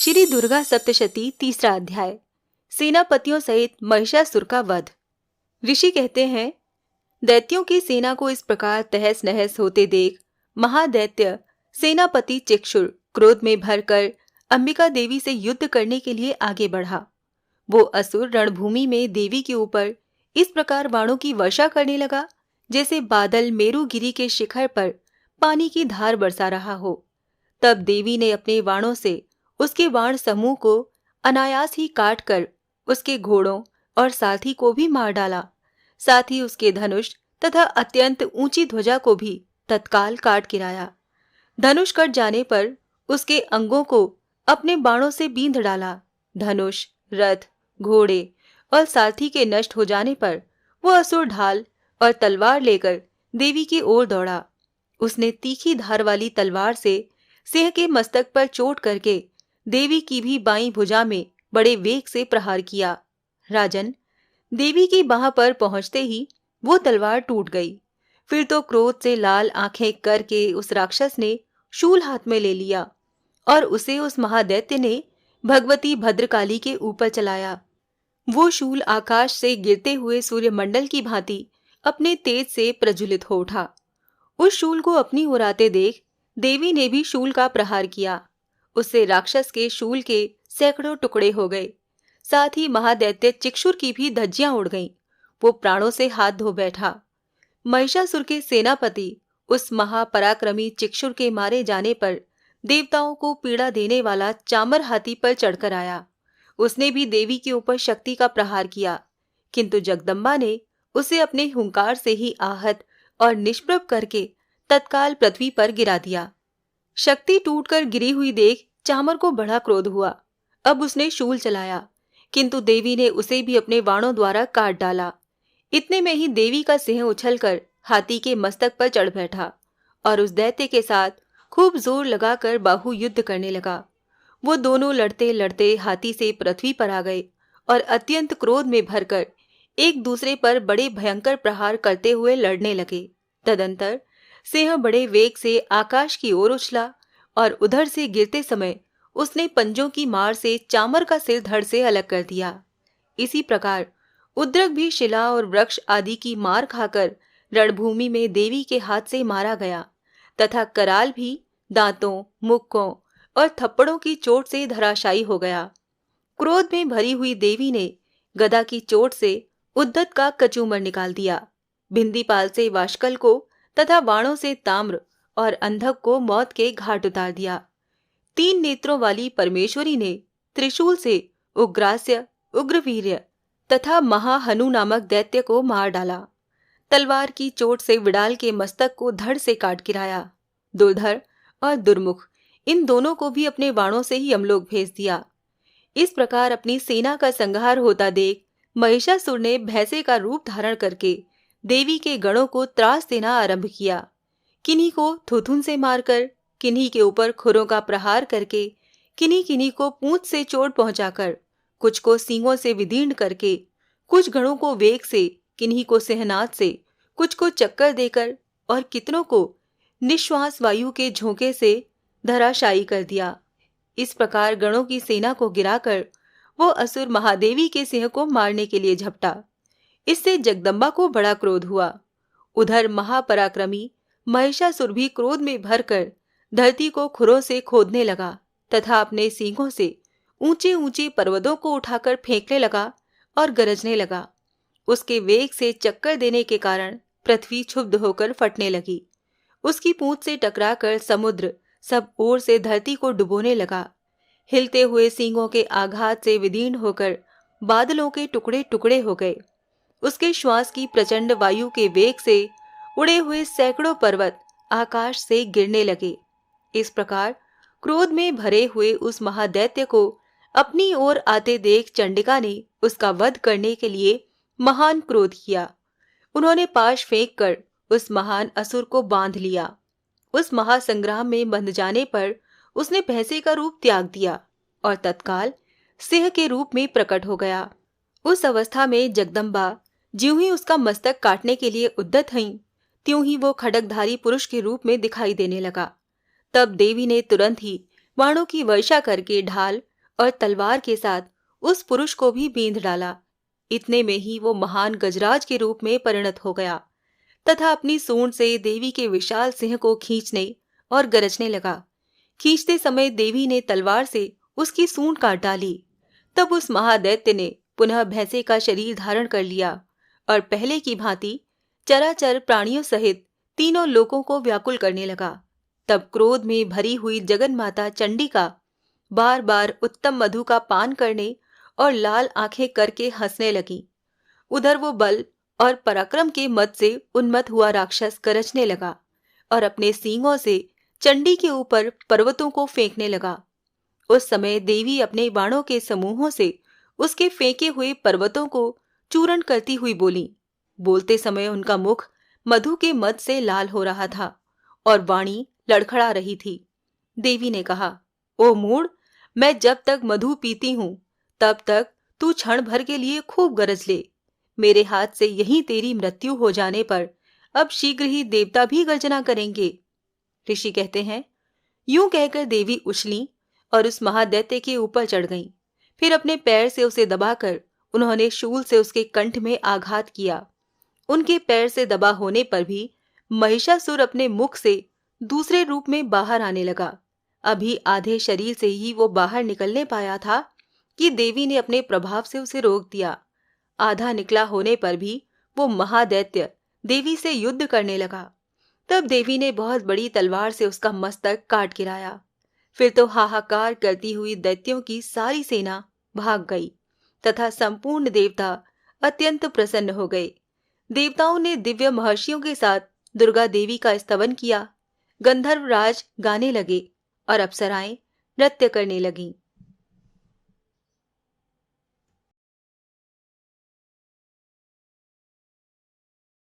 श्री दुर्गा सप्तशती तीसरा अध्याय। सेनापतियों सहित महिषासुर का वध। ऋषि कहते हैं, दैत्यों की सेना को इस प्रकार तहस नहस होते देख महादैत्य सेनापति चिक्षुर क्रोध में भरकर अंबिका देवी से युद्ध करने के लिए आगे बढ़ा। वो असुर रणभूमि में देवी के ऊपर इस प्रकार बाणों की वर्षा करने लगा जैसे बादल मेरुगिरी के शिखर पर पानी की धार बरसा रहा हो। तब देवी ने अपने बाणों से उसके बाण समूह को अनायास ही काट कर उसके घोड़ों और सारथी को भी मार डाला। साथ ही उसके धनुष तथा अत्यंत ऊंची ध्वजा को भी तत्काल काट गिराया। धनुष कट जाने पर उसके अंगों को अपने बाणों से बींध डाला। धनुष, रथ, घोड़े और सारथी के नष्ट हो जाने पर वो असुर ढाल और तलवार लेकर देवी की ओर दौड़ा। उसने तीखी धार वाली तलवार से सिंह के मस्तक पर चोट करके देवी की भी बाईं भुजा में बड़े वेग से प्रहार किया। राजन, देवी की बाह पर पहुंचते ही वो तलवार टूट गई। फिर तो क्रोध से लाल आंखें करके उस राक्षस ने शूल हाथ में ले लिया और उसे उस महादैत्य ने भगवती भद्रकाली के ऊपर चलाया। वो शूल आकाश से गिरते हुए सूर्यमंडल की भांति अपने तेज से प्रज्वलित हो उठा। उस शूल को अपनी ओर आते देख देवी ने भी शूल का प्रहार किया। उससे राक्षस के शूल के सैकड़ों टुकड़े हो गए। साथ ही महादैत्य चिक्षुर की भी धज्जियां उड़ गईं। वो प्राणों से हाथ धो बैठा। महिषासुर के सेनापति उस महापराक्रमी चिक्षुर के मारे जाने पर देवताओं को पीड़ा देने वाला चामर हाथी पर चढ़कर आया। उसने भी देवी के ऊपर शक्ति का प्रहार किया, किंतु जगदम्बा ने उसे अपने हुंकार से ही आहत और निष्प्रभ करके तत्काल पृथ्वी पर गिरा दिया। शक्ति टूटकर गिरी हुई देख चामर को बड़ा क्रोध हुआ। अब उसने शूल चलाया, किंतु देवी ने उसे भी अपने बाणों द्वारा काट डाला। इतने में ही देवी का सिंह उछलकर हाथी के मस्तक पर चढ़ बैठा और उस दैत्य के साथ खूब जोर लगाकर बाहु युद्ध करने लगा। वो दोनों लड़ते लड़ते हाथी से पृथ्वी पर आ गए और अत्यंत क्रोध में भरकर एक दूसरे पर बड़े भयंकर प्रहार करते हुए लड़ने लगे। तदंतर सिंह बड़े वेग से आकाश की ओर उछला और उधर से गिरते समय उसने पंजों की मार से चामर का सिर धड़ से अलग कर दिया। इसी प्रकार उद्रक भी शिला और वृक्ष आदि की मार खाकर रणभूमि में देवी के हाथ से मारा गया तथा कराल भी दांतों, मुक्कों और थप्पड़ों की चोट से धराशायी हो गया। क्रोध में भरी हुई देवी ने गदा की चोट से उद्धत का कचूमर निकाल दिया। भिंदीपाल से वाशकल को तथा बाणों से ताम्र और अंधक को मौत के घाट उतार दिया। 3 नेत्रों वाली परमेश्वरी ने त्रिशूल से उग्रास्य, उग्रवीर्य तथा महाहनु नामक दैत्य को मार डाला। तलवार की चोट से विडाल के मस्तक को धड़ से काट गिराया। दुर्धर और दुर्मुख इन दोनों को भी अपने बाणों से ही यमलोक भेज दिया। इस प्रकार अपनी सेना का संहार होता देख महिषासुर ने भैंसे का रूप धारण करके देवी के गणों को त्रास देना आरंभ किया। किन्हीं को थुथुन से मारकर, किन्हीं के ऊपर खुरों का प्रहार करके, किन्हीं को पूंछ से चोट पहुंचाकर, कुछ को सींगों से विदीर्ण करके, कुछ गणों को वेग से, किन्हीं को सिंहनाद से, कुछ को चक्कर देकर और कितनों को निश्वास वायु के झोंके से धराशायी कर दिया। इस प्रकार गणों की सेना को गिराकर वो असुर महादेवी के सिंह को मारने के लिए झपटा। इससे जगदम्बा को बड़ा क्रोध हुआ। उधर महापराक्रमी महिषासुर भी क्रोध में भरकर धरती को खुरों से खोदने लगा तथा अपने सींगों से ऊंचे ऊंचे पर्वतों को उठाकर फेंकने लगा और गरजने लगा। उसके वेग से चक्कर देने के कारण पृथ्वी क्षुब्ध होकर फटने लगी। उसकी पूंछ से टकराकर समुद्र सब ओर से धरती को डुबोने लगा। हिलते हुए सींगों के आघात से विदीर्ण होकर बादलों के टुकड़े टुकड़े हो गए। उसके श्वास की प्रचंड वायु के वेग से उड़े हुए सैकड़ों पर्वत आकाश से गिरने लगे। इस प्रकार क्रोध में भरे हुए उस महादैत्य को अपनी ओर आते देख चंडिका ने उसका वध करने के लिए महान क्रोध किया। उन्होंने पाश फेंक कर उस महान असुर को बांध लिया। उस महासंग्राम में बंध जाने पर उसने भैंसे का रूप त्याग दिया और तत्काल सिंह के रूप में प्रकट हो गया। उस अवस्था में जगदम्बा ज्यों ही उसका मस्तक काटने के लिए उद्यत हुई, त्यों ही वो खड्गधारी पुरुष के रूप में दिखाई देने लगा। तब देवी ने तुरंत ही बाणों की वर्षा करके ढाल और तलवार के साथ उस पुरुष को भी बींध डाला। इतने में ही वो महान गजराज के रूप में परिणत हो गया तथा अपनी सूंड से देवी के विशाल सिंह को खींचने और गरजने लगा। खींचते समय देवी ने तलवार से उसकी सूंड काट डाली। तब उस महादैत्य ने पुनः भैंसे का शरीर धारण कर लिया और पहले की भांति चराचर प्राणियों सहित तीनों लोगों को व्याकुल करने लगा। तब क्रोध में भरी हुई जगन माता चंडिका बार बार उत्तम मधु का पान करने और लाल आंखें करके हंसने लगी। उधर वो बल और पराक्रम के मद से उन्मत्त हुआ राक्षस गरजने लगा और अपने सींगों से चंडी के ऊपर पर्वतों को फेंकने लगा। उस समय देवी अपने बाणों के समूहों से उसके फेंके हुए पर्वतों को चूर्ण करती हुई बोली। बोलते समय उनका मुख मधु के मद से लाल हो रहा था और वाणी लड़खड़ा रही थी। देवी ने कहा, ओ मूढ़, मैं जब तक मधु पीती हूं तब तक तू क्षण भर के लिए खूब गरज ले। मेरे हाथ से यहीं तेरी मृत्यु हो जाने पर अब शीघ्र ही देवता भी गर्जना करेंगे। ऋषि कहते हैं, यूं कहकर देवी उछली और उस महादैत्य के ऊपर चढ़ गईं। फिर अपने पैर से उसे दबाकर उन्होंने शूल से उसके कंठ में आघात किया। उनके पैर से दबा होने पर भी महिषासुर अपने मुख से दूसरे रूप में बाहर आने लगा। अभी आधे शरीर से ही वो बाहर निकलने पाया था कि देवी ने अपने प्रभाव से उसे रोक दिया। आधा निकला होने पर भी वो महादैत्य देवी से युद्ध करने लगा। तब देवी ने बहुत बड़ी तलवार से उसका मस्तक काट गिराया। फिर तो हाहाकार करती हुई दैत्यों की सारी सेना भाग गई तथा संपूर्ण देवता अत्यंत प्रसन्न हो गए। देवताओं ने दिव्य महर्षियों के साथ दुर्गा देवी का स्तवन किया। गंधर्व राज गाने लगे और अप्सराएं नृत्य करने लगीं।